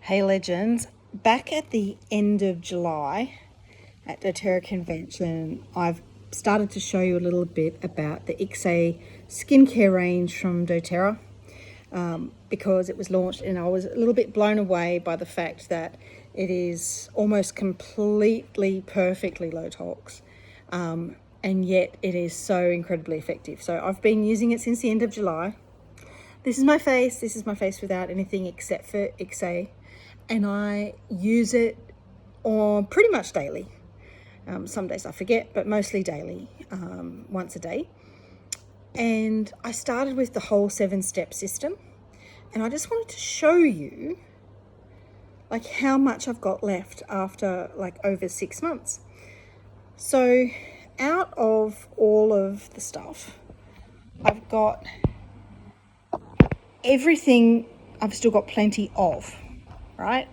Hey legends, back at the end of July at doTERRA convention, I've started to show you a little bit about the Ikise skincare range from doTERRA because it was launched, and I was a little bit blown away by the fact that it is almost completely perfectly low tox, and yet it is so incredibly effective. So I've been using it since the end of July. This is my face without anything except for Ikise, and I use it on pretty much daily. Some days I forget, but mostly daily, once a day. And I started with the whole 7-step system, and I just wanted to show you like how much I've got left after like over 6 months. So out of all of the stuff, I've got everything I've still got plenty of, right?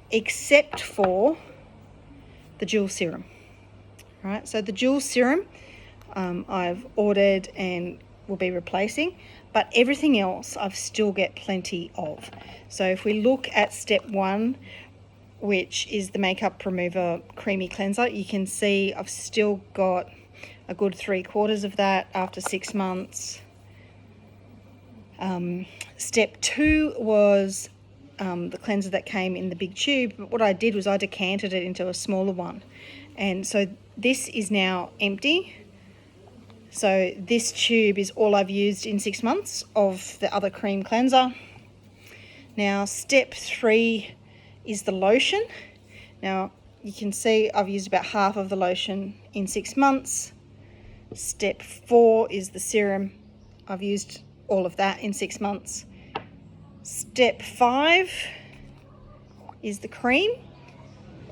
Except for the dual serum, right? So the dual serum I've ordered and will be replacing, but everything else I've still get plenty of. So if we look at step 1, which is the makeup remover creamy cleanser, you can see I've still got a good 3/4 of that after 6 months. Step 2 was the cleanser that came in the big tube, but what I did was I decanted it into a smaller one, and so this is now empty. So this tube is all I've used in 6 months of the other cream cleanser. Now step 3 is the lotion. Now you can see I've used about half of the lotion in 6 months. Step 4 is the serum. I've used all of that in 6 months. Step 5 is the cream,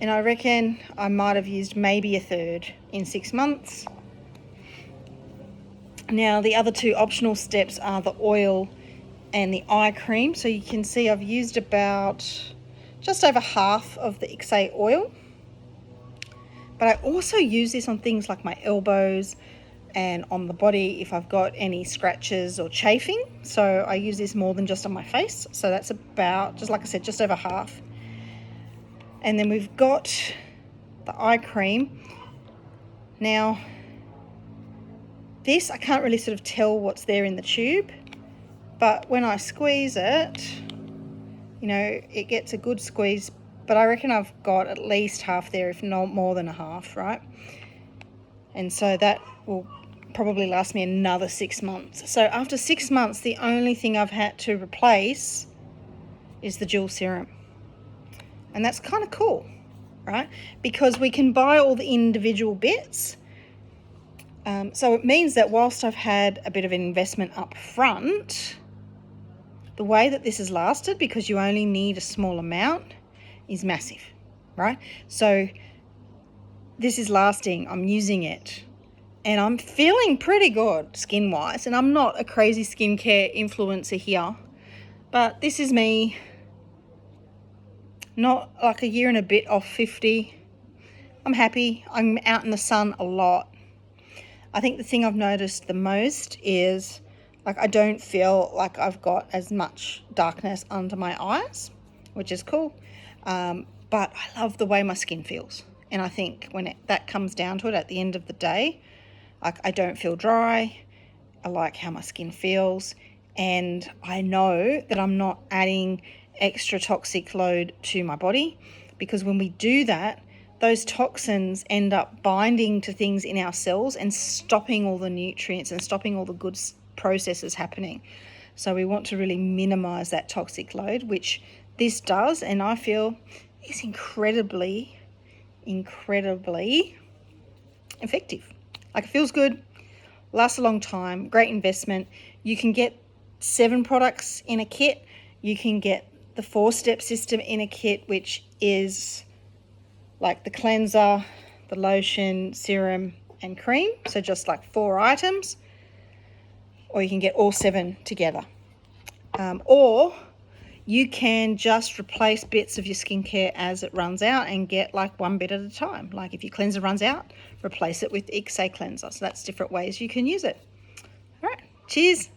and I reckon I might have used maybe a third in 6 months. Now the other 2 optional steps are the oil and the eye cream. So you can see I've used about just over half of the Ikise oil, but I also use this on things like my elbows and on the body if I've got any scratches or chafing. So I use this more than just on my face. So that's about, just like I said, just over half. And then we've got the eye cream. Now this, I can't really sort of tell what's there in the tube, but when I squeeze it, you know, it gets a good squeeze, but I reckon I've got at least half there, if not more than a half, right? And so that will probably last me another 6 months. So after 6 months, the only thing I've had to replace is the dual serum. And that's kind of cool, right? Because we can buy all the individual bits. So it means that whilst I've had a bit of an investment up front, the way that this has lasted, because you only need a small amount, is massive, right? So this is lasting, I'm using it, and I'm feeling pretty good skin-wise. And I'm not a crazy skincare influencer here, but this is me, not like a year and a bit off 50. I'm happy. I'm out in the sun a lot. I think the thing I've noticed the most is like I don't feel like I've got as much darkness under my eyes, which is cool. But I love the way my skin feels. And I think when that comes down to it at the end of the day, like I don't feel dry. I like how my skin feels. And I know that I'm not adding extra toxic load to my body, because when we do that, those toxins end up binding to things in our cells and stopping all the nutrients and stopping all the good processes happening. So we want to really minimize that toxic load, which this does, and I feel is incredibly effective. Like, it feels good, lasts a long time, great investment. You can get 7 products in a kit. You can get the 4-step system in a kit, which is like the cleanser, the lotion, serum, and cream. So just like 4 items. Or you can get all 7 together. Or you can just replace bits of your skincare as it runs out and get like 1 bit at a time. Like if your cleanser runs out, replace it with Ikise cleanser. So that's different ways you can use it. All right, cheers.